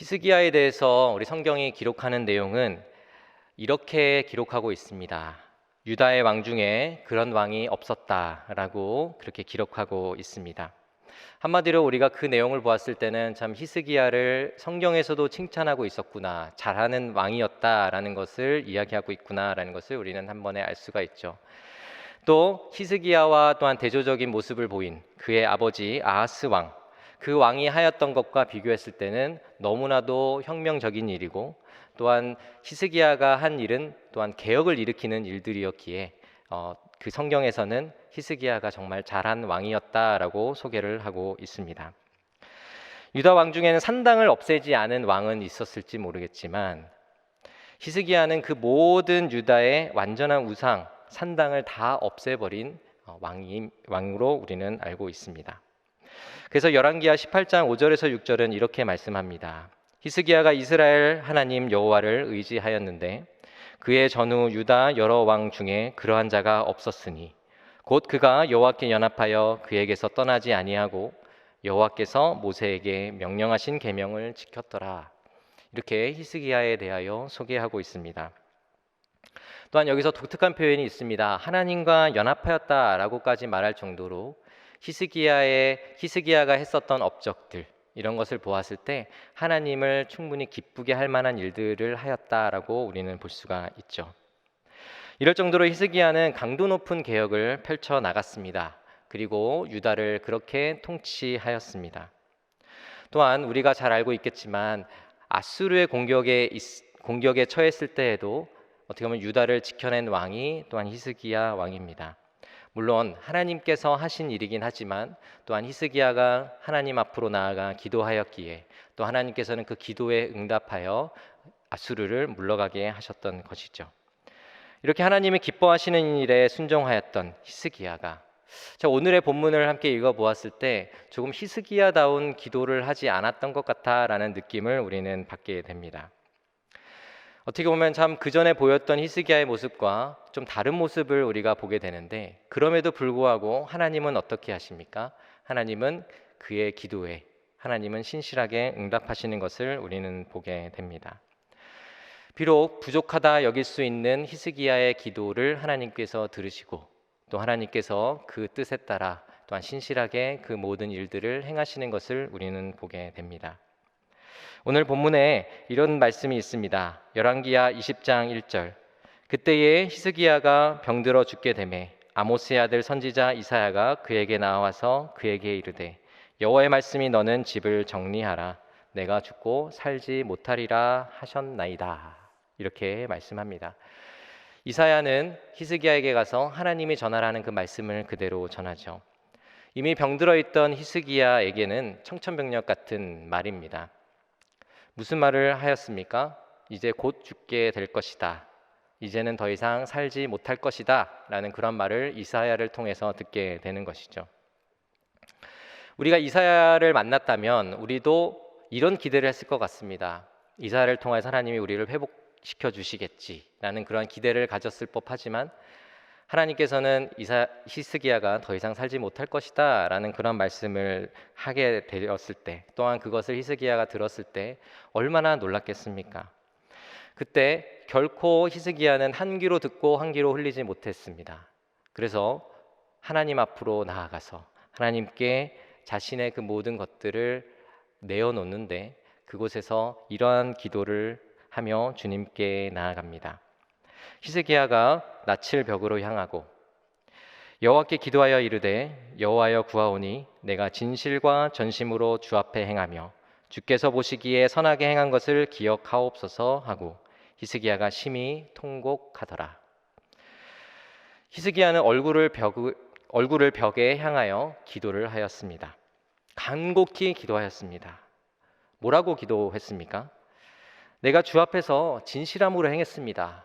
히스기야에 대해서 우리 성경이 기록하는 내용은 이렇게 기록하고 있습니다. 유다의 왕 중에 그런 왕이 없었다라고 그렇게 기록하고 있습니다. 한마디로 우리가 그 내용을 보았을 때는 참 히스기야를 성경에서도 칭찬하고 있었구나, 잘하는 왕이었다라는 것을 이야기하고 있구나라는 것을 우리는 한 번에 알 수가 있죠. 또 히스기야와 또한 대조적인 모습을 보인 그의 아버지 아하스 왕, 그 왕이 하였던 것과 비교했을 때는 너무나도 혁명적인 일이고, 또한 히스기야가 한 일은 또한 개혁을 일으키는 일들이었기에 그 성경에서는 히스기야가 정말 잘한 왕이었다라고 소개를 하고 있습니다. 유다 왕 중에는 산당을 없애지 않은 왕은 있었을지 모르겠지만 히스기야는 그 모든 유다의 완전한 우상 산당을 다 없애버린 왕으로 우리는 알고 있습니다. 그래서 열왕기하 18장 5절에서 6절은 이렇게 말씀합니다. 히스기야가 이스라엘 하나님 여호와를 의지하였는데 그의 전후 유다 여러 왕 중에 그러한 자가 없었으니 곧 그가 여호와께 연합하여 그에게서 떠나지 아니하고 여호와께서 모세에게 명령하신 계명을 지켰더라. 이렇게 히스기야에 대하여 소개하고 있습니다. 또한 여기서 독특한 표현이 있습니다. 하나님과 연합하였다라고까지 말할 정도로 히스기야가 했었던 업적들, 이런 것을 보았을 때 하나님을 충분히 기쁘게 할 만한 일들을 하였다라고 우리는 볼 수가 있죠. 이럴 정도로 히스기야는 강도 높은 개혁을 펼쳐 나갔습니다. 그리고 유다를 그렇게 통치하였습니다. 또한 우리가 잘 알고 있겠지만 아수르의 공격에 처했을 때에도 어떻게 보면 유다를 지켜낸 왕이 또한 히스기야 왕입니다. 물론 하나님께서 하신 일이긴 하지만 또한 히스기야가 하나님 앞으로 나아가 기도하였기에 또 하나님께서는 그 기도에 응답하여 아수르를 물러가게 하셨던 것이죠. 이렇게 하나님이 기뻐하시는 일에 순종하였던 히스기야가 오늘의 본문을 함께 읽어보았을 때 조금 히스기야다운 기도를 하지 않았던 것 같다라는 느낌을 우리는 받게 됩니다. 어떻게 보면 참 그전에 보였던 히스기야의 모습과 좀 다른 모습을 우리가 보게 되는데, 그럼에도 불구하고 하나님은 어떻게 하십니까? 하나님은 그의 기도에 하나님은 신실하게 응답하시는 것을 우리는 보게 됩니다. 비록 부족하다 여길 수 있는 히스기야의 기도를 하나님께서 들으시고 또 하나님께서 그 뜻에 따라 또한 신실하게 그 모든 일들을 행하시는 것을 우리는 보게 됩니다. 오늘 본문에 이런 말씀이 있습니다. 열왕기하 20장 1절. 그때에 히스기야가 병들어 죽게 되매 아모스의 아들 선지자 이사야가 그에게 나와서 그에게 이르되 여호와의 말씀이 너는 집을 정리하라. 내가 죽고 살지 못하리라 하셨나이다. 이렇게 말씀합니다. 이사야는 히스기야에게 가서 하나님이 전하라는 그 말씀을 그대로 전하죠. 이미 병들어 있던 히스기야에게는 청천벽력 같은 말입니다. 무슨 말을 하였습니까? 이제 곧 죽게 될 것이다. 이제는 더 이상 살지 못할 것이다. 라는 그런 말을 이사야를 통해서 듣게 되는 것이죠. 우리가 이사야를 만났다면 우리도 이런 기대를 했을 것 같습니다. 이사야를 통해서 하나님이 우리를 회복시켜 주시겠지라는 그런 기대를 가졌을 법하지만 하나님께서는 히스기야가 더 이상 살지 못할 것이다 라는 그런 말씀을 하게 되었을 때, 또한 그것을 히스기야가 들었을 때 얼마나 놀랐겠습니까? 그때 결코 히스기야는 한 귀로 듣고 한 귀로 흘리지 못했습니다. 그래서 하나님 앞으로 나아가서 하나님께 자신의 그 모든 것들을 내어놓는데 그곳에서 이러한 기도를 하며 주님께 나아갑니다. 히스기야가 낯을 벽으로 향하고 여호와께 기도하여 이르되 여호와여 구하오니 내가 진실과 전심으로 주 앞에 행하며 주께서 보시기에 선하게 행한 것을 기억하옵소서 하고 히스기야가 심히 통곡하더라. 히스기야는 얼굴을 벽에 향하여 기도를 하였습니다. 간곡히 기도하였습니다. 뭐라고 기도했습니까? 내가 주 앞에서 진실함으로 행했습니다.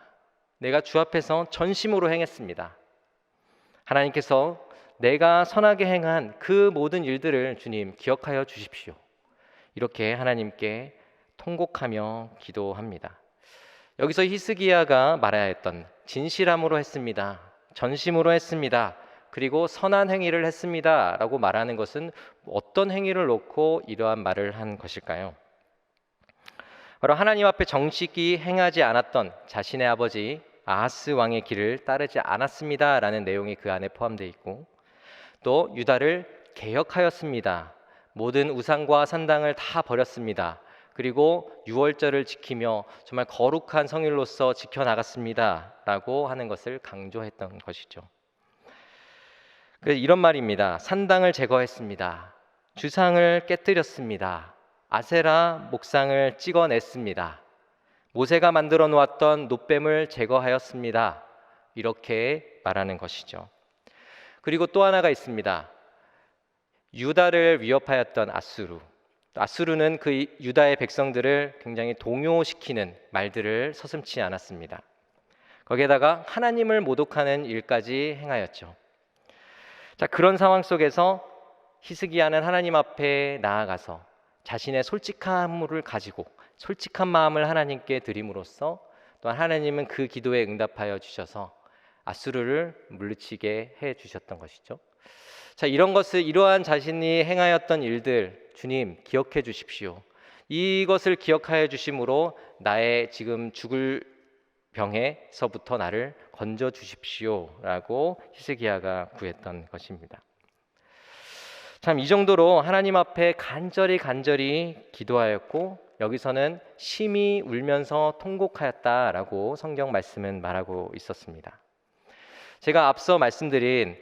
내가 주 앞에서 전심으로 행했습니다. 하나님께서 내가 선하게 행한 그 모든 일들을 주님 기억하여 주십시오. 이렇게 하나님께 통곡하며 기도합니다. 여기서 히스기야가 말해야 했던 진실함으로 했습니다. 전심으로 했습니다. 그리고 선한 행위를 했습니다. 라고 말하는 것은 어떤 행위를 놓고 이러한 말을 한 것일까요? 바로 하나님 앞에 정직히 행하지 않았던 자신의 아버지 아하스 왕의 길을 따르지 않았습니다라는 내용이 그 안에 포함되어 있고, 또 유다를 개혁하였습니다. 모든 우상과 산당을 다 버렸습니다. 그리고 유월절을 지키며 정말 거룩한 성일로서 지켜나갔습니다라고 하는 것을 강조했던 것이죠. 이런 말입니다. 산당을 제거했습니다. 주상을 깨뜨렸습니다. 아세라 목상을 찍어냈습니다. 모세가 만들어 놓았던 놋뱀을 제거하였습니다. 이렇게 말하는 것이죠. 그리고 또 하나가 있습니다. 유다를 위협하였던 아수르. 아수르는 그 유다의 백성들을 굉장히 동요시키는 말들을 서슴지 않았습니다. 거기에다가 하나님을 모독하는 일까지 행하였죠. 자, 그런 상황 속에서 히스기야는 하나님 앞에 나아가서 자신의 솔직함을 가지고 솔직한 마음을 하나님께 드림으로써, 또한 하나님은 그 기도에 응답하여 주셔서 아수르를 물리치게 해 주셨던 것이죠. 자, 이러한 자신이 행하였던 일들 주님 기억해 주십시오. 이것을 기억하여 주심으로 나의 지금 죽을 병에서부터 나를 건져 주십시오라고 히스기야가 구했던 것입니다. 참, 이 정도로 하나님 앞에 간절히 기도하였고, 여기서는 심히 울면서 통곡하였다라고 성경 말씀은 말하고 있었습니다. 제가 앞서 말씀드린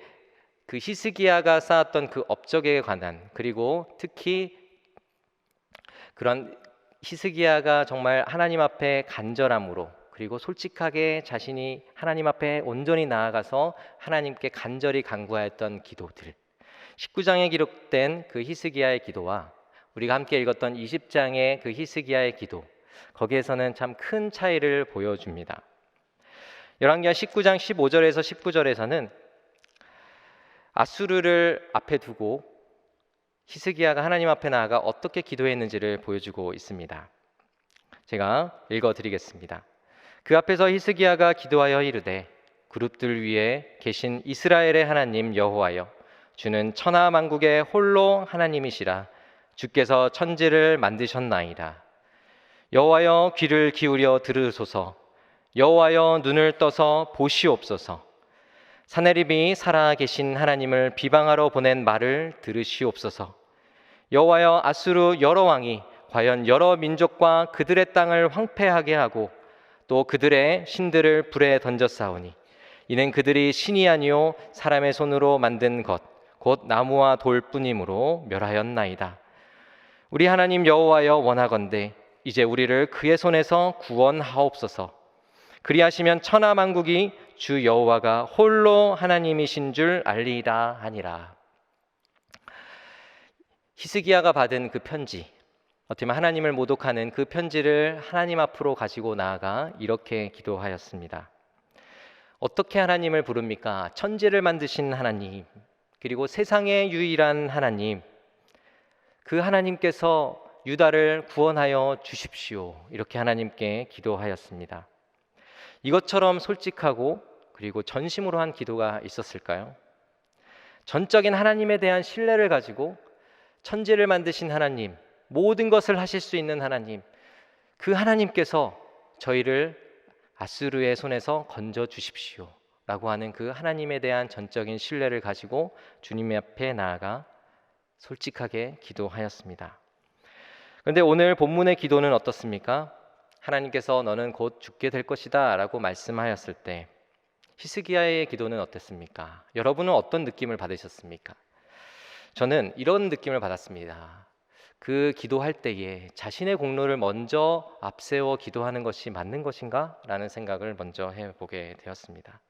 그 히스기야가 쌓았던 그 업적에 관한, 그리고 특히 그런 히스기야가 정말 하나님 앞에 간절함으로, 그리고 솔직하게 자신이 하나님 앞에 온전히 나아가서 하나님께 간절히 간구하였던 기도들, 19장에 기록된 그 히스기야의 기도와 우리가 함께 읽었던 20장의 그 히스기야의 기도, 거기에서는 참 큰 차이를 보여줍니다. 열왕기하 19장 15절에서 19절에서는 아수르를 앞에 두고 히스기야가 하나님 앞에 나아가 어떻게 기도했는지를 보여주고 있습니다. 제가 읽어드리겠습니다. 그 앞에서 히스기야가 기도하여 이르되, 그룹들 위에 계신 이스라엘의 하나님 여호와여, 주는 천하 만국의 홀로 하나님이시라. 주께서 천지를 만드셨나이다. 여호와여, 귀를 기울여 들으소서. 여호와여, 눈을 떠서 보시옵소서. 사내립이 살아 계신 하나님을 비방하러 보낸 말을 들으시옵소서. 여호와여, 아수르 여러 왕이 과연 여러 민족과 그들의 땅을 황폐하게 하고 또 그들의 신들을 불에 던졌사오니, 이는 그들이 신이 아니요 사람의 손으로 만든 것 곧 나무와 돌뿐이므로 멸하였나이다. 우리 하나님 여호와여, 원하건대 이제 우리를 그의 손에서 구원하옵소서. 그리하시면 천하 만국이 주 여호와가 홀로 하나님이신 줄 알리이다 하니라. 히스기야가 받은 그 편지, 어떻게 보면 하나님을 모독하는 그 편지를 하나님 앞으로 가지고 나아가 이렇게 기도하였습니다. 어떻게 하나님을 부릅니까? 천지를 만드신 하나님, 그리고 세상의 유일한 하나님, 그 하나님께서 유다를 구원하여 주십시오. 이렇게 하나님께 기도하였습니다. 이것처럼 솔직하고 그리고 전심으로 한 기도가 있었을까요? 전적인 하나님에 대한 신뢰를 가지고 천지를 만드신 하나님, 모든 것을 하실 수 있는 하나님, 그 하나님께서 저희를 아수르의 손에서 건져 주십시오 라고 하는 그 하나님에 대한 전적인 신뢰를 가지고 주님 앞에 나아가 솔직하게 기도하였습니다. 그런데 오늘 본문의 기도는 어떻습니까? 하나님께서 너는 곧 죽게 될 것이다 라고 말씀하였을 때 히스기야의 기도는 어땠습니까? 여러분은 어떤 느낌을 받으셨습니까? 저는 이런 느낌을 받았습니다. 그 기도할 때에 자신의 공로를 먼저 앞세워 기도하는 것이 맞는 것인가? 라는 생각을 먼저 해보게 되었습니다.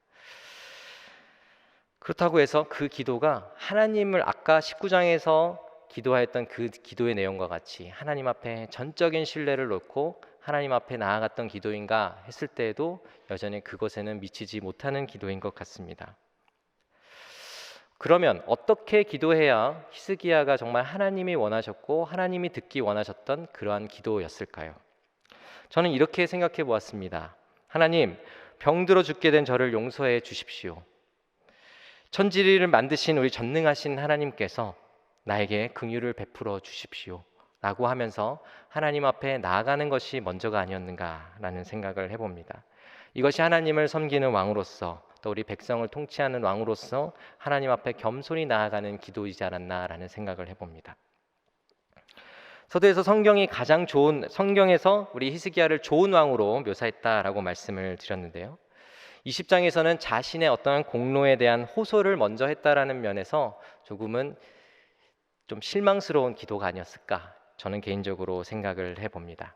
그렇다고 해서 그 기도가 하나님을 아까 19장에서 기도하였던 그 기도의 내용과 같이 하나님 앞에 전적인 신뢰를 놓고 하나님 앞에 나아갔던 기도인가 했을 때에도 여전히 그것에는 미치지 못하는 기도인 것 같습니다. 그러면 어떻게 기도해야 히스기야가 정말 하나님이 원하셨고 하나님이 듣기 원하셨던 그러한 기도였을까요? 저는 이렇게 생각해 보았습니다. 하나님, 병들어 죽게 된 저를 용서해 주십시오. 천지를 만드신 우리 전능하신 하나님께서 나에게 긍휼을 베풀어 주십시오 라고 하면서 하나님 앞에 나아가는 것이 먼저가 아니었는가라는 생각을 해봅니다. 이것이 하나님을 섬기는 왕으로서 또 우리 백성을 통치하는 왕으로서 하나님 앞에 겸손히 나아가는 기도이지 않았나라는 생각을 해봅니다. 서두에서 성경에서 우리 히스기야를 좋은 왕으로 묘사했다라고 말씀을 드렸는데요. 20장에서는 자신의 어떠한 공로에 대한 호소를 먼저 했다라는 면에서 조금은 좀 실망스러운 기도가 아니었을까 저는 개인적으로 생각을 해봅니다.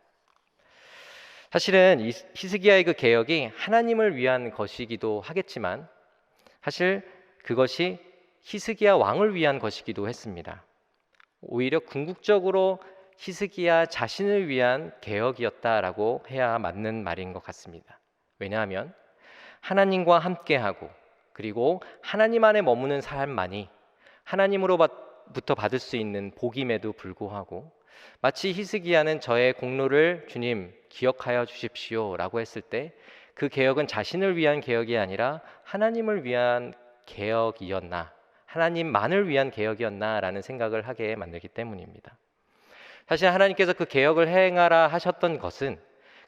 사실은 이 히스기야의 그 개혁이 하나님을 위한 것이기도 하겠지만 사실 그것이 히스기야 왕을 위한 것이기도 했습니다. 오히려 궁극적으로 히스기야 자신을 위한 개혁이었다라고 해야 맞는 말인 것 같습니다. 왜냐하면 하나님과 함께하고 그리고 하나님 안에 머무는 삶만이 하나님으로부터 받을 수 있는 복임에도 불구하고 마치 히스기야는 저의 공로를 주님 기억하여 주십시오 라고 했을 때 그 개혁은 자신을 위한 개혁이 아니라 하나님을 위한 개혁이었나, 하나님만을 위한 개혁이었나 라는 생각을 하게 만들기 때문입니다. 사실 하나님께서 그 개혁을 행하라 하셨던 것은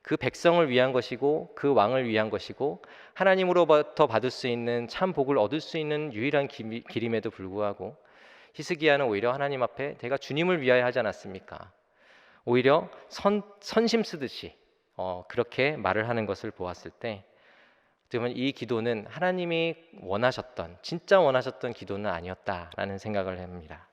그 백성을 위한 것이고 그 왕을 위한 것이고 하나님으로부터 받을 수 있는 참 복을 얻을 수 있는 유일한 길임에도 불구하고 히스기야는 오히려 하나님 앞에 내가 주님을 위하여 하지 않았습니까? 오히려 선심 쓰듯이 그렇게 말을 하는 것을 보았을 때 그러면 이 기도는 하나님이 진짜 원하셨던 기도는 아니었다라는 생각을 합니다.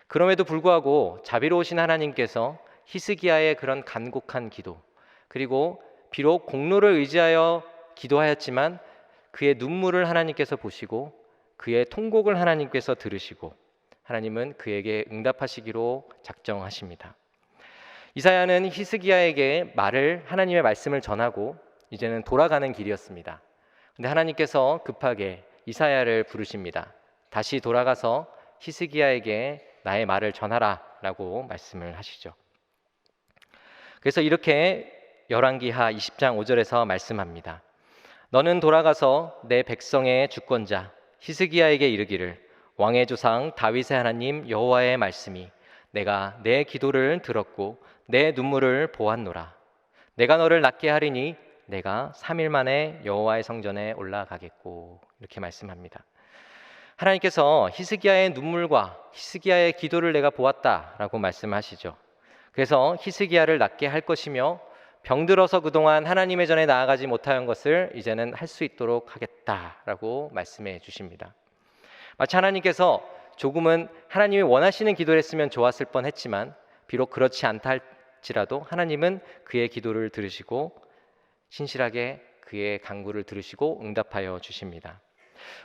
그럼에도 불구하고 자비로우신 하나님께서 히스기야의 그런 간곡한 기도 그리고 비록 공로를 의지하여 기도하였지만 그의 눈물을 하나님께서 보시고 그의 통곡을 하나님께서 들으시고 하나님은 그에게 응답하시기로 작정하십니다. 이사야는 히스기야에게 하나님의 말씀을 전하고 이제는 돌아가는 길이었습니다. 근데 하나님께서 급하게 이사야를 부르십니다. 다시 돌아가서 히스기야에게 나의 말을 전하라 라고 말씀을 하시죠. 그래서 이렇게 열왕기하 20장 5절에서 말씀합니다. 너는 돌아가서 내 백성의 주권자 히스기야에게 이르기를 왕의 조상 다윗의 하나님 여호와의 말씀이 내가 내 기도를 들었고 내 눈물을 보았노라. 내가 너를 낫게 하리니 내가 3일 만에 여호와의 성전에 올라가겠고 이렇게 말씀합니다. 하나님께서 히스기야의 눈물과 히스기야의 기도를 내가 보았다라고 말씀하시죠. 그래서 히스기야를 낫게 할 것이며 병들어서 그동안 하나님의 전에 나아가지 못한 것을 이제는 할 수 있도록 하겠다라고 말씀해 주십니다. 마치 하나님께서 조금은 하나님이 원하시는 기도를 했으면 좋았을 뻔했지만 비록 그렇지 않다 할지라도 하나님은 그의 기도를 들으시고 신실하게 그의 간구를 들으시고 응답하여 주십니다.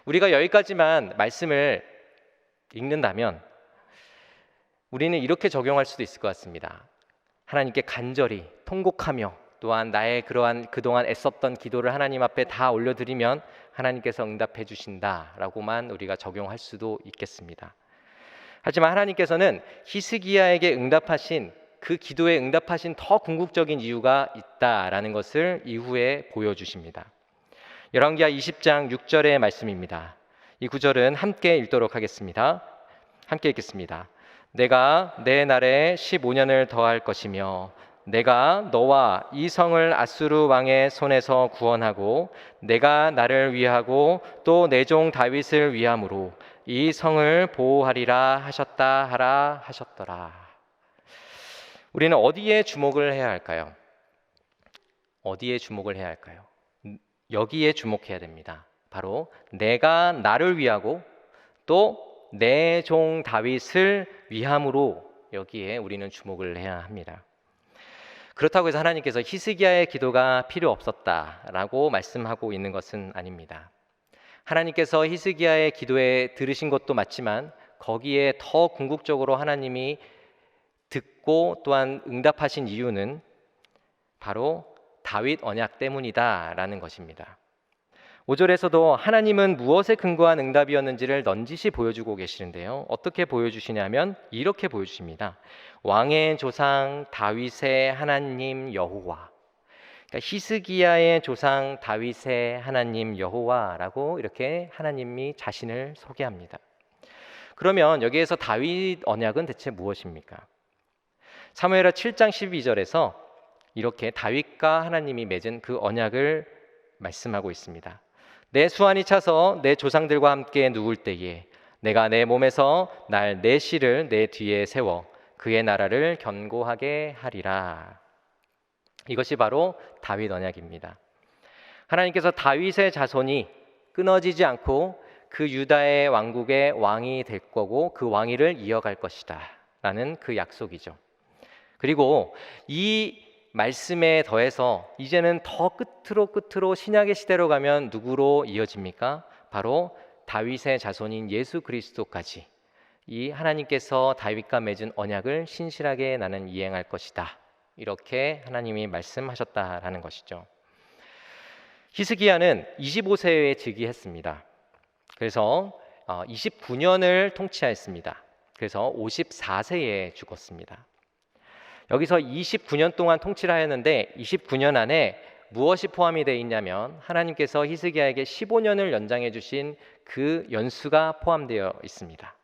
우리가 여기까지만 말씀을 읽는다면 우리는 이렇게 적용할 수도 있을 것 같습니다. 하나님께 간절히 통곡하며 또한 나의 그동안 애썼던 기도를 하나님 앞에 다 올려드리면 하나님께서 응답해 주신다라고만 우리가 적용할 수도 있겠습니다. 하지만 하나님께서는 히스기야에게 그 기도에 응답하신 더 궁극적인 이유가 있다라는 것을 이후에 보여주십니다. 열왕기하 20장 6절의 말씀입니다. 이 구절은 함께 읽도록 하겠습니다. 함께 읽겠습니다. 내가 내 날에 15년을 더할 것이며 내가 너와 이 성을 아수르 왕의 손에서 구원하고 내가 나를 위하고 또 내 종 다윗을 위함으로 이 성을 보호하리라 하셨더라. 우리는 어디에 주목을 해야 할까요? 어디에 주목을 해야 할까요? 여기에 주목해야 됩니다. 바로 내가 나를 위하고 또 내 종 다윗을 위함으로 여기에 우리는 주목을 해야 합니다. 그렇다고 해서 하나님께서 히스기야의 기도가 필요 없었다라고 말씀하고 있는 것은 아닙니다. 하나님께서 히스기야의 기도에 들으신 것도 맞지만 거기에 더 궁극적으로 하나님이 듣고 또한 응답하신 이유는 바로 다윗 언약 때문이다라는 것입니다. 5절에서도 하나님은 무엇에 근거한 응답이었는지를 넌지시 보여주고 계시는데요. 어떻게 보여주시냐면 이렇게 보여주십니다. 왕의 조상 다윗의 하나님 여호와, 그러니까 히스기야의 조상 다윗의 하나님 여호와라고 이렇게 하나님이 자신을 소개합니다. 그러면 여기에서 다윗 언약은 대체 무엇입니까? 사무엘하 7장 12절에서 이렇게 다윗과 하나님이 맺은 그 언약을 말씀하고 있습니다. 내 수완이 차서 내 조상들과 함께 누울 때에 내가 내 몸에서 내 씨를 내 뒤에 세워 그의 나라를 견고하게 하리라. 이것이 바로 다윗 언약입니다. 하나님께서 다윗의 자손이 끊어지지 않고 그 유다의 왕국의 왕이 될 거고 그 왕위를 이어갈 것이다 라는 그 약속이죠. 그리고 이 말씀에 더해서 이제는 더 끝으로 신약의 시대로 가면 누구로 이어집니까? 바로 다윗의 자손인 예수 그리스도까지 이 하나님께서 다윗과 맺은 언약을 신실하게 나는 이행할 것이다. 이렇게 하나님이 말씀하셨다라는 것이죠. 히스기야는 25세에 즉위했습니다. 그래서 29년을 통치하였습니다. 그래서 54세에 죽었습니다. 여기서 29년 동안 통치를 하였는데 29년 안에 무엇이 포함이 되어 있냐면 하나님께서 히스기야에게 15년을 연장해 주신 그 연수가 포함되어 있습니다.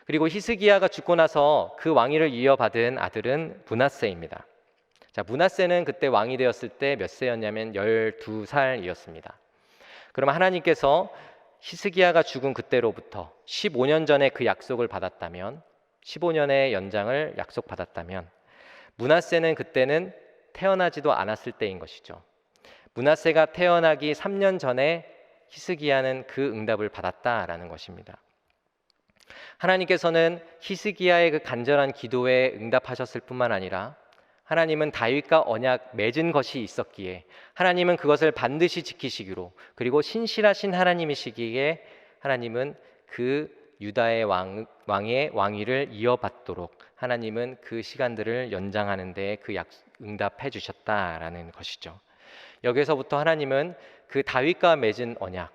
그리고 히스기야가 죽고 나서 그 왕위를 이어받은 아들은 므낫세입니다. 자, 므낫세는 그때 왕이 되었을 때 몇 세였냐면 12살이었습니다. 그럼 하나님께서 히스기야가 죽은 그때로부터 15년 전에 그 약속을 받았다면 15년의 연장을 약속받았다면 므낫세는 그때는 태어나지도 않았을 때인 것이죠. 므낫세가 태어나기 3년 전에 히스기야는 그 응답을 받았다라는 것입니다. 하나님께서는 히스기야의 그 간절한 기도에 응답하셨을 뿐만 아니라 하나님은 다윗과 언약 맺은 것이 있었기에 하나님은 그것을 반드시 지키시기로, 그리고 신실하신 하나님이시기에 하나님은 그 유다의 왕의 왕위를 이어받도록 하나님은 그 시간들을 연장하는 데 그 응답해 주셨다라는 것이죠. 여기서부터 하나님은 그 다윗과 맺은 언약,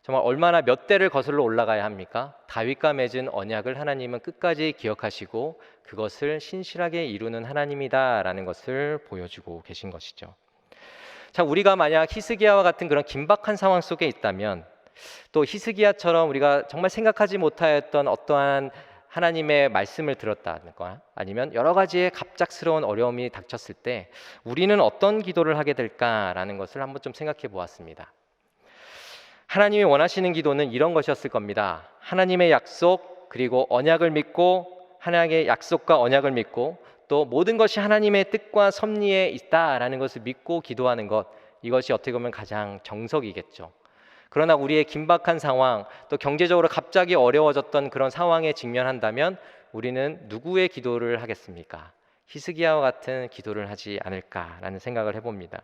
정말 얼마나 몇 대를 거슬러 올라가야 합니까? 다윗과 맺은 언약을 하나님은 끝까지 기억하시고 그것을 신실하게 이루는 하나님이다라는 것을 보여주고 계신 것이죠. 자, 우리가 만약 히스기야와 같은 그런 긴박한 상황 속에 있다면, 또 히스기야처럼 우리가 정말 생각하지 못하였던 어떠한 하나님의 말씀을 들었다든가 아니면 여러 가지의 갑작스러운 어려움이 닥쳤을 때 우리는 어떤 기도를 하게 될까라는 것을 한번 좀 생각해 보았습니다. 하나님이 원하시는 기도는 이런 것이었을 겁니다. 하나님의 약속, 그리고 언약을 믿고, 하나님의 약속과 언약을 믿고, 또 모든 것이 하나님의 뜻과 섭리에 있다라는 것을 믿고 기도하는 것, 이것이 어떻게 보면 가장 정석이겠죠. 그러나 우리의 긴박한 상황, 또 경제적으로 갑자기 어려워졌던 그런 상황에 직면한다면 우리는 누구의 기도를 하겠습니까? 히스기야와 같은 기도를 하지 않을까라는 생각을 해봅니다.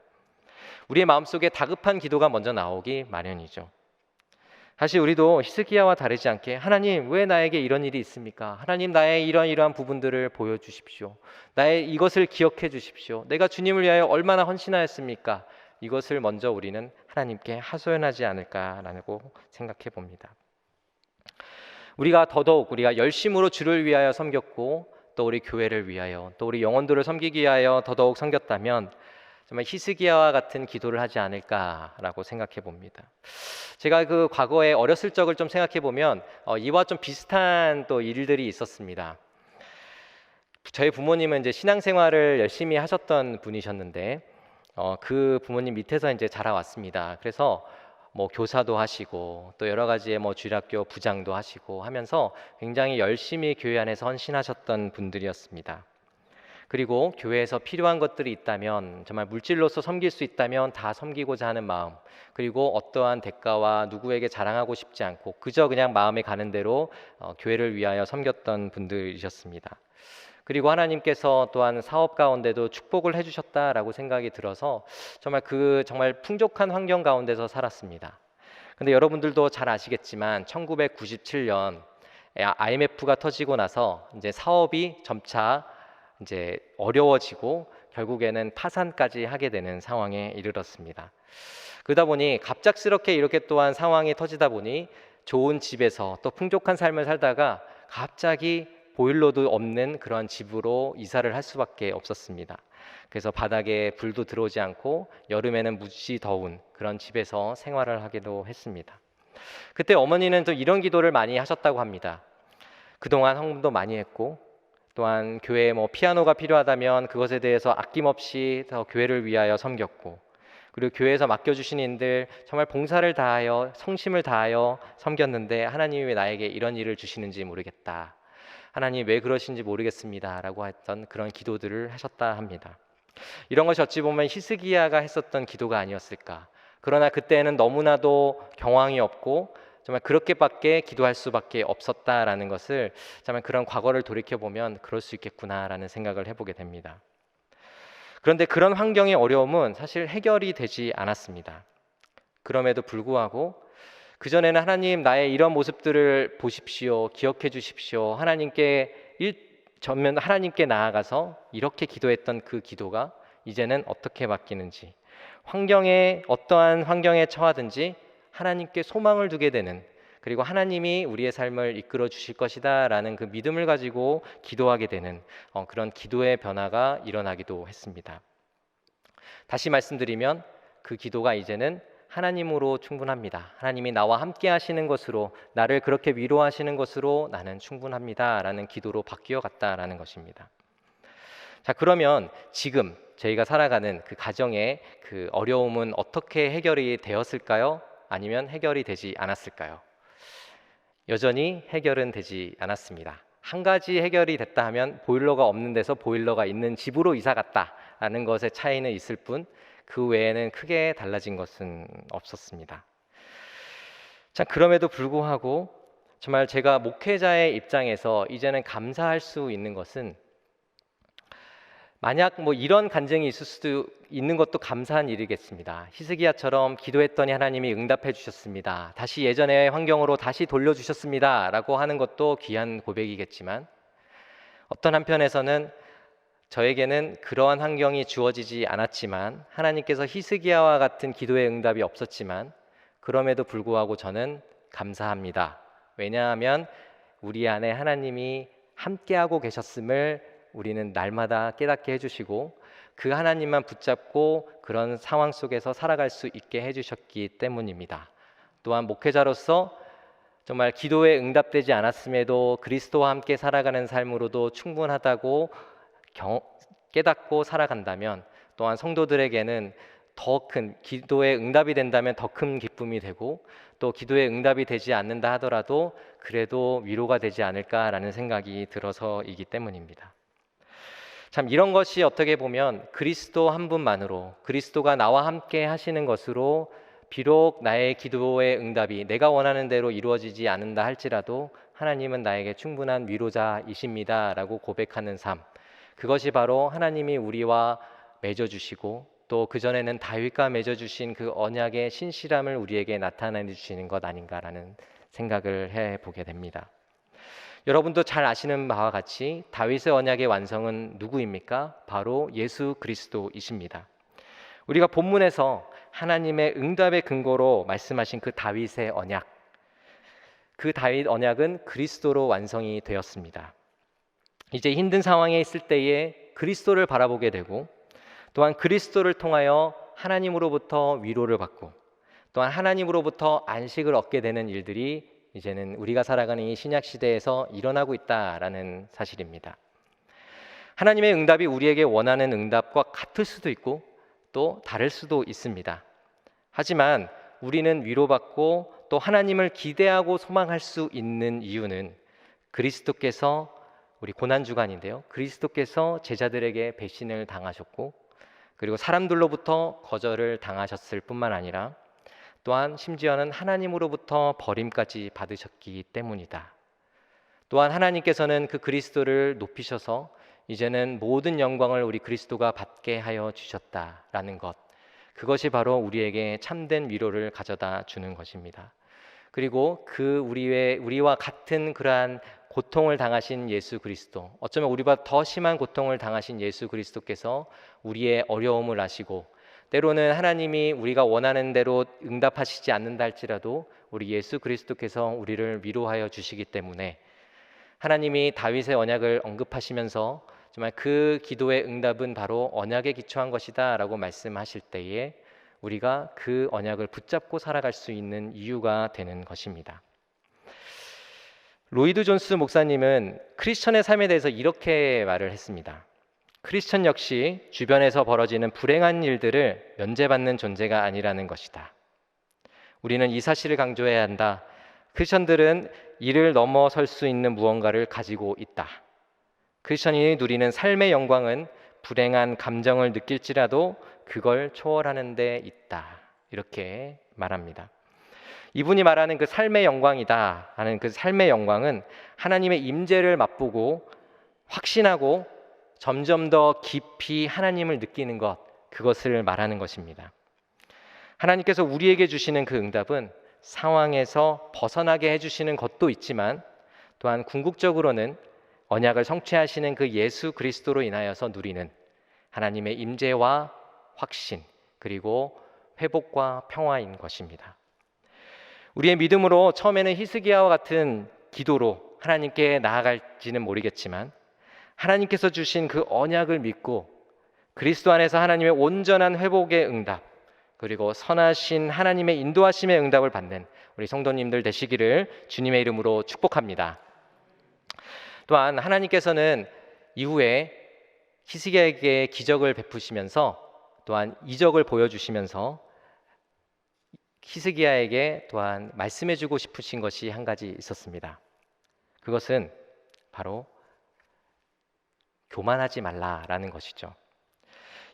우리의 마음속에 다급한 기도가 먼저 나오기 마련이죠. 사실 우리도 히스기야와 다르지 않게 하나님, 왜 나에게 이런 일이 있습니까? 하나님, 나의 이러한 부분들을 보여주십시오. 나의 이것을 기억해 주십시오. 내가 주님을 위하여 얼마나 헌신하였습니까? 이것을 먼저 우리는 하나님께 하소연하지 않을까라고 생각해 봅니다. 우리가 더더욱 우리가 열심으로 주를 위하여 섬겼고, 또 우리 교회를 위하여, 또 우리 영혼들을 섬기기 위하여 더더욱 섬겼다면 정말 히스기야와 같은 기도를 하지 않을까라고 생각해 봅니다. 제가 그 과거에 어렸을 적을 좀 생각해 보면 이와 좀 비슷한 또 일들이 있었습니다. 저희 부모님은 이제 신앙생활을 열심히 하셨던 분이셨는데 그 부모님 밑에서 이제 자라왔습니다. 그래서 뭐 교사도 하시고 또 여러 가지의 뭐 주일학교 부장도 하시고 하면서 굉장히 열심히 교회 안에서 헌신하셨던 분들이었습니다. 그리고 교회에서 필요한 것들이 있다면, 정말 물질로서 섬길 수 있다면 다 섬기고자 하는 마음, 그리고 어떠한 대가와 누구에게 자랑하고 싶지 않고 그저 그냥 마음에 가는 대로 교회를 위하여 섬겼던 분들이셨습니다. 그리고 하나님께서 또한 사업 가운데도 축복을 해주셨다라고 생각이 들어서 정말 풍족한 환경 가운데서 살았습니다. 근데 여러분들도 잘 아시겠지만 1997년 IMF가 터지고 나서 이제 사업이 점차 이제 어려워지고 결국에는 파산까지 하게 되는 상황에 이르렀습니다. 그러다 보니 갑작스럽게 이렇게 또한 상황이 터지다 보니 좋은 집에서 또 풍족한 삶을 살다가 갑자기 보일러도 없는 그런 집으로 이사를 할 수밖에 없었습니다. 그래서 바닥에 불도 들어오지 않고 여름에는 무지 더운 그런 집에서 생활을 하기도 했습니다. 그때 어머니는 또 이런 기도를 많이 하셨다고 합니다. 그동안 헌금도 많이 했고 또한 교회에 뭐 피아노가 필요하다면 그것에 대해서 아낌없이 더 교회를 위하여 섬겼고, 그리고 교회에서 맡겨주신 일들 정말 봉사를 다하여 성심을 다하여 섬겼는데 하나님이 왜 나에게 이런 일을 주시는지 모르겠다, 하나님 왜 그러신지 모르겠습니다 라고 했던 그런 기도들을 하셨다 합니다. 이런 것이 어찌 보면 히스기야가 했었던 기도가 아니었을까. 그러나 그때는 너무나도 경황이 없고 정말 그렇게밖에 기도할 수밖에 없었다라는 것을, 정말 그런 과거를 돌이켜보면 그럴 수 있겠구나라는 생각을 해보게 됩니다. 그런데 그런 환경의 어려움은 사실 해결이 되지 않았습니다. 그럼에도 불구하고 그전에는 하나님 나의 이런 모습들을 보십시오, 기억해 주십시오, 전면 하나님께 나아가서 이렇게 기도했던 그 기도가 이제는 어떻게 바뀌는지, 어떠한 환경에 처하든지 하나님께 소망을 두게 되는, 그리고 하나님이 우리의 삶을 이끌어 주실 것이다 라는 그 믿음을 가지고 기도하게 되는 그런 기도의 변화가 일어나기도 했습니다. 다시 말씀드리면 그 기도가 이제는 하나님으로 충분합니다. 하나님이 나와 함께 하시는 것으로, 나를 그렇게 위로하시는 것으로 나는 충분합니다 라는 기도로 바뀌어 갔다라는 것입니다. 자, 그러면 지금 저희가 살아가는 그 가정의 그 어려움은 어떻게 해결이 되었을까요? 아니면 해결이 되지 않았을까요? 여전히 해결은 되지 않았습니다. 한 가지 해결이 됐다 하면 보일러가 없는 데서 보일러가 있는 집으로 이사 갔다라는 것의 차이는 있을 뿐, 그 외에는 크게 달라진 것은 없었습니다. 자, 그럼에도 불구하고 정말 제가 목회자의 입장에서 이제는 감사할 수 있는 것은, 만약 뭐 이런 간증이 있을 수도 있는 것도 감사한 일이겠습니다. 히스기야처럼 기도했더니 하나님이 응답해 주셨습니다, 다시 예전의 환경으로 다시 돌려주셨습니다 라고 하는 것도 귀한 고백이겠지만, 어떤 한편에서는 저에게는 그러한 환경이 주어지지 않았지만, 하나님께서 히스기야와 같은 기도의 응답이 없었지만 그럼에도 불구하고 저는 감사합니다. 왜냐하면 우리 안에 하나님이 함께하고 계셨음을 우리는 날마다 깨닫게 해주시고, 그 하나님만 붙잡고 그런 상황 속에서 살아갈 수 있게 해주셨기 때문입니다. 또한 목회자로서 정말 기도에 응답되지 않았음에도 그리스도와 함께 살아가는 삶으로도 충분하다고 깨닫고 살아간다면, 또한 성도들에게는 더 큰, 기도에 응답이 된다면 더 큰 기쁨이 되고, 또 기도에 응답이 되지 않는다 하더라도 그래도 위로가 되지 않을까라는 생각이 들어서이기 때문입니다. 참, 이런 것이 어떻게 보면 그리스도 한 분만으로, 그리스도가 나와 함께 하시는 것으로 비록 나의 기도의 응답이 내가 원하는 대로 이루어지지 않는다 할지라도 하나님은 나에게 충분한 위로자이십니다 라고 고백하는 삶, 그것이 바로 하나님이 우리와 맺어주시고 또 그전에는 다윗과 맺어주신 그 언약의 신실함을 우리에게 나타내 주시는 것 아닌가라는 생각을 해보게 됩니다. 여러분도 잘 아시는 바와 같이 다윗의 언약의 완성은 누구입니까? 바로 예수 그리스도이십니다. 우리가 본문에서 하나님의 응답의 근거로 말씀하신 그 다윗의 언약, 그 다윗 언약은 그리스도로 완성이 되었습니다. 이제 힘든 상황에 있을 때에 그리스도를 바라보게 되고, 또한 그리스도를 통하여 하나님으로부터 위로를 받고, 또한 하나님으로부터 안식을 얻게 되는 일들이 이제는 우리가 살아가는 이 신약 시대에서 일어나고 있다라는 사실입니다. 하나님의 응답이 우리에게 원하는 응답과 같을 수도 있고 또 다를 수도 있습니다. 하지만 우리는 위로받고 또 하나님을 기대하고 소망할 수 있는 이유는 그리스도께서, 우리 고난주간인데요, 그리스도께서 제자들에게 배신을 당하셨고 그리고 사람들로부터 거절을 당하셨을 뿐만 아니라 또한 심지어는 하나님으로부터 버림까지 받으셨기 때문이다. 또한 하나님께서는 그 그리스도를 높이셔서 이제는 모든 영광을 우리 그리스도가 받게 하여 주셨다라는 것, 그것이 바로 우리에게 참된 위로를 가져다 주는 것입니다. 그리고 우리와 같은 그러한 고통을 당하신 예수 그리스도, 어쩌면 우리보다 더 심한 고통을 당하신 예수 그리스도께서 우리의 어려움을 아시고, 때로는 하나님이 우리가 원하는 대로 응답하시지 않는다 할지라도 우리 예수 그리스도께서 우리를 위로하여 주시기 때문에, 하나님이 다윗의 언약을 언급하시면서 정말 그 기도의 응답은 바로 언약에 기초한 것이다 라고 말씀하실 때에 우리가 그 언약을 붙잡고 살아갈 수 있는 이유가 되는 것입니다. 로이드 존스 목사님은 크리스천의 삶에 대해서 이렇게 말을 했습니다. 크리스천 역시 주변에서 벌어지는 불행한 일들을 면제받는 존재가 아니라는 것이다. 우리는 이 사실을 강조해야 한다. 크리스천들은 이를 넘어설 수 있는 무언가를 가지고 있다. 크리스천이 누리는 삶의 영광은 불행한 감정을 느낄지라도 그걸 초월하는 데 있다. 이렇게 말합니다. 이분이 말하는 그 삶의 영광이다 하는 그 삶의 영광은 하나님의 임재를 맛보고 확신하고 점점 더 깊이 하나님을 느끼는 것, 그것을 말하는 것입니다. 하나님께서 우리에게 주시는 그 응답은 상황에서 벗어나게 해주시는 것도 있지만 또한 궁극적으로는 언약을 성취하시는 그 예수 그리스도로 인하여서 누리는 하나님의 임재와 확신, 그리고 회복과 평화인 것입니다. 우리의 믿음으로 처음에는 히스기야와 같은 기도로 하나님께 나아갈지는 모르겠지만 하나님께서 주신 그 언약을 믿고 그리스도 안에서 하나님의 온전한 회복의 응답, 그리고 선하신 하나님의 인도하심의 응답을 받는 우리 성도님들 되시기를 주님의 이름으로 축복합니다. 또한 하나님께서는 이후에 히스기야에게 기적을 베푸시면서 또한 이적을 보여주시면서 히스기야에게 또한 말씀해주고 싶으신 것이 한 가지 있었습니다. 그것은 바로 교만하지 말라라는 것이죠.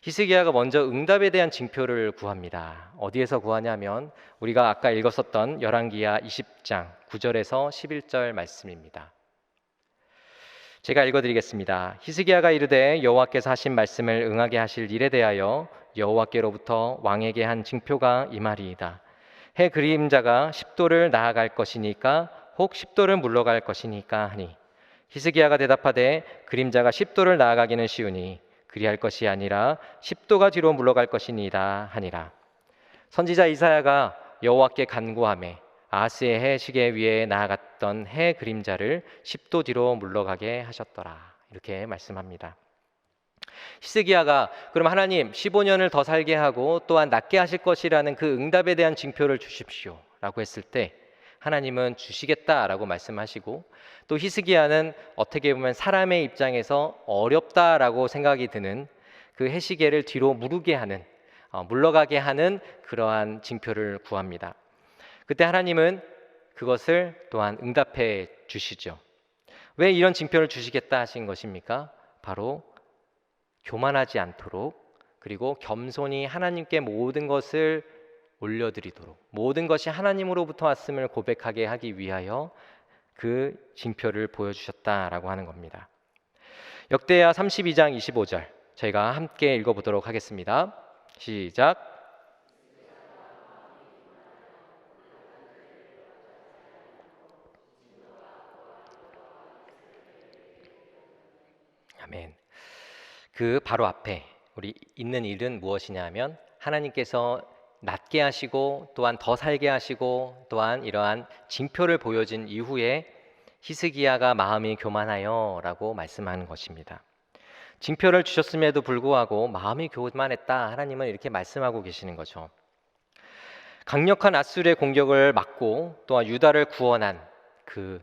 히스기야가 먼저 응답에 대한 징표를 구합니다. 어디에서 구하냐면 우리가 아까 읽었었던 열왕기야 20장 9절에서 11절 말씀입니다. 제가 읽어드리겠습니다. 히스기야가 이르되 여호와께서 하신 말씀을 응하게 하실 일에 대하여 여호와께로부터 왕에게 한 징표가 이 말이이다. 해 그림자가 10도를 나아갈 것이니까 혹 10도를 물러갈 것이니까 하니 히스기야가 대답하되 그림자가 10도를 나아가기는 쉬우니 그리할 것이 아니라 10도가 뒤로 물러갈 것이니이다 하니라. 선지자 이사야가 여호와께 간구하매 아하스의 해 시계 위에 나아갔던 해 그림자를 10도 뒤로 물러가게 하셨더라. 이렇게 말씀합니다. 히스기야가 그럼 하나님 15년을 더 살게 하고 또한 낫게 하실 것이라는 그 응답에 대한 징표를 주십시오 라고 했을 때 하나님은 주시겠다라고 말씀하시고, 또 히스기야는 어떻게 보면 사람의 입장에서 어렵다라고 생각이 드는 그 해시계를 뒤로 무르게 하는 물러가게 하는 그러한 징표를 구합니다. 그때 하나님은 그것을 또한 응답해 주시죠. 왜 이런 징표를 주시겠다 하신 것입니까? 바로 교만하지 않도록, 그리고 겸손히 하나님께 모든 것을 올려드리도록, 모든 것이 하나님으로부터 왔음을 고백하게 하기 위하여 그 징표를 보여주셨다라고 하는 겁니다. 역대하 32장 25절 저희가 함께 읽어보도록 하겠습니다. 시작. 아멘. 그 바로 앞에 우리 있는 일은 무엇이냐 하면 하나님께서 낫게 하시고 또한 더 살게 하시고 또한 이러한 징표를 보여진 이후에 히스기야가 마음이 교만하여 라고 말씀하는 것입니다. 징표를 주셨음에도 불구하고 마음이 교만했다, 하나님은 이렇게 말씀하고 계시는 거죠. 강력한 아수르의 공격을 막고 또한 유다를 구원한 그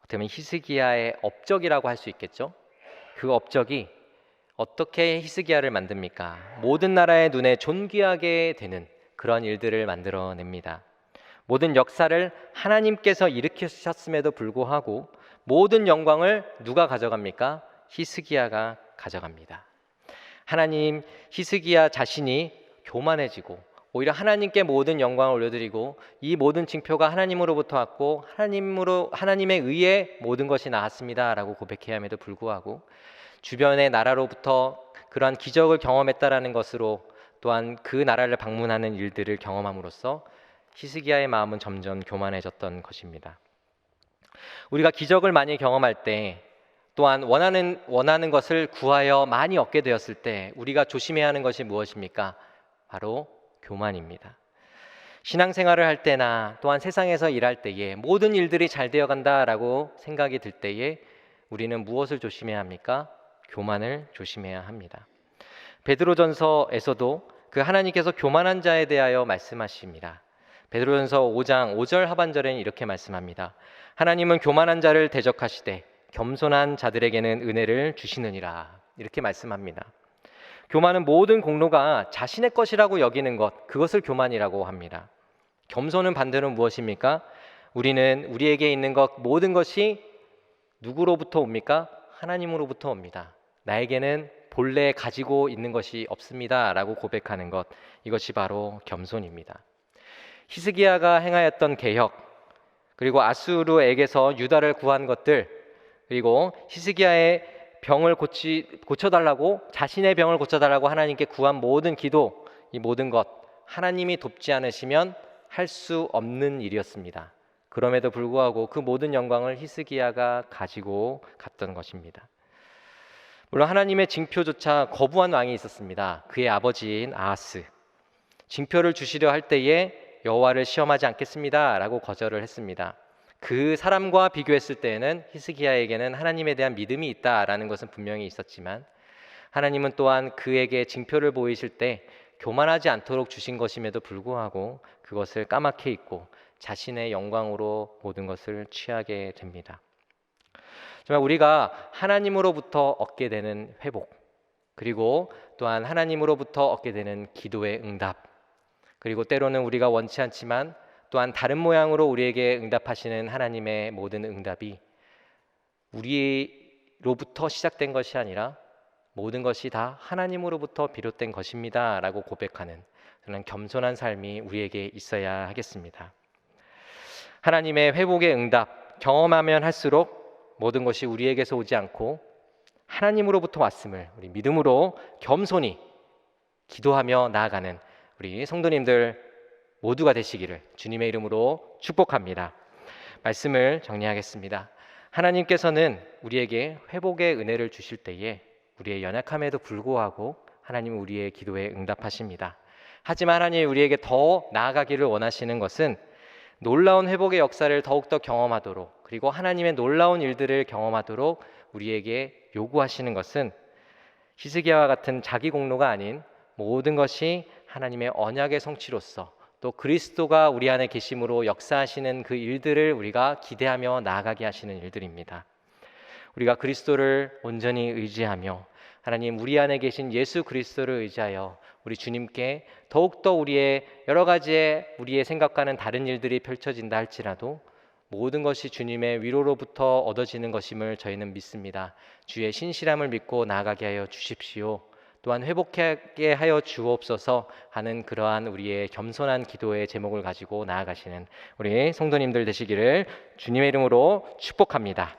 어떻게 보면 히스기야의 업적이라고 할 수 있겠죠. 그 업적이 어떻게 히스기야를 만듭니까? 모든 나라의 눈에 존귀하게 되는 그런 일들을 만들어냅니다. 모든 역사를 하나님께서 일으키셨음에도 불구하고 모든 영광을 누가 가져갑니까? 히스기야가 가져갑니다. 하나님, 히스기야 자신이 교만해지고 오히려 하나님께 모든 영광을 올려드리고 이 모든 징표가 하나님으로부터 왔고 하나님에 의해 모든 것이 나왔습니다 라고 고백해야 함에도 불구하고 주변의 나라로부터 그러한 기적을 경험했다라는 것으로 또한 그 나라를 방문하는 일들을 경험함으로써 히스기야의 마음은 점점 교만해졌던 것입니다. 우리가 기적을 많이 경험할 때 또한 원하는 것을 구하여 많이 얻게 되었을 때 우리가 조심해야 하는 것이 무엇입니까? 바로 교만입니다. 신앙생활을 할 때나 또한 세상에서 일할 때에 모든 일들이 잘 되어간다라고 생각이 들 때에 우리는 무엇을 조심해야 합니까? 교만을 조심해야 합니다. 베드로전서에서도 그 하나님께서 교만한 자에 대하여 말씀하십니다. 베드로전서 5장 5절 하반절에는 이렇게 말씀합니다. 하나님은 교만한 자를 대적하시되 겸손한 자들에게는 은혜를 주시느니라. 이렇게 말씀합니다. 교만은 모든 공로가 자신의 것이라고 여기는 것, 그것을 교만이라고 합니다. 겸손은 반대로 무엇입니까? 우리는 우리에게 있는 것 모든 것이 누구로부터 옵니까? 하나님으로부터 옵니다. 나에게는 본래 가지고 있는 것이 없습니다 라고 고백하는 것, 이것이 바로 겸손입니다. 히스기야가 행하였던 개혁, 그리고 아수르에게서 유다를 구한 것들, 그리고 히스기야의 병을 고쳐달라고, 자신의 병을 고쳐달라고 하나님께 구한 모든 기도, 이 모든 것 하나님이 돕지 않으시면 할 수 없는 일이었습니다. 그럼에도 불구하고 그 모든 영광을 히스기야가 가지고 갔던 것입니다. 물론 하나님의 징표조차 거부한 왕이 있었습니다. 그의 아버지인 아하스. 징표를 주시려 할 때에 여호와를 시험하지 않겠습니다 라고 거절을 했습니다. 그 사람과 비교했을 때에는 히스기야에게는 하나님에 대한 믿음이 있다라는 것은 분명히 있었지만, 하나님은 또한 그에게 징표를 보이실 때 교만하지 않도록 주신 것임에도 불구하고 그것을 까맣게 잊고 자신의 영광으로 모든 것을 취하게 됩니다. 정말 우리가 하나님으로부터 얻게 되는 회복, 그리고 또한 하나님으로부터 얻게 되는 기도의 응답, 그리고 때로는 우리가 원치 않지만 또한 다른 모양으로 우리에게 응답하시는 하나님의 모든 응답이 우리로부터 시작된 것이 아니라 모든 것이 다 하나님으로부터 비롯된 것입니다 라고 고백하는 그런 겸손한 삶이 우리에게 있어야 하겠습니다. 하나님의 회복의 응답 경험하면 할수록 모든 것이 우리에게서 오지 않고 하나님으로부터 왔음을 우리 믿음으로 겸손히 기도하며 나아가는 우리 성도님들 모두가 되시기를 주님의 이름으로 축복합니다. 말씀을 정리하겠습니다. 하나님께서는 우리에게 회복의 은혜를 주실 때에 우리의 연약함에도 불구하고 하나님은 우리의 기도에 응답하십니다. 하지만 하나님이 우리에게 더 나아가기를 원하시는 것은 놀라운 회복의 역사를 더욱더 경험하도록, 그리고 하나님의 놀라운 일들을 경험하도록 우리에게 요구하시는 것은 히스기야와 같은 자기 공로가 아닌 모든 것이 하나님의 언약의 성취로서 또 그리스도가 우리 안에 계심으로 역사하시는 그 일들을 우리가 기대하며 나아가게 하시는 일들입니다. 우리가 그리스도를 온전히 의지하며 하나님 우리 안에 계신 예수 그리스도를 의지하여 우리 주님께 더욱더 우리의 여러 가지의 우리의 생각과는 다른 일들이 펼쳐진다 할지라도 모든 것이 주님의 위로로부터 얻어지는 것임을 저희는 믿습니다. 주의 신실함을 믿고 나아가게 하여 주십시오. 또한 회복하게 하여 주옵소서 하는 그러한 우리의 겸손한 기도의 제목을 가지고 나아가시는 우리 성도님들 되시기를 주님의 이름으로 축복합니다.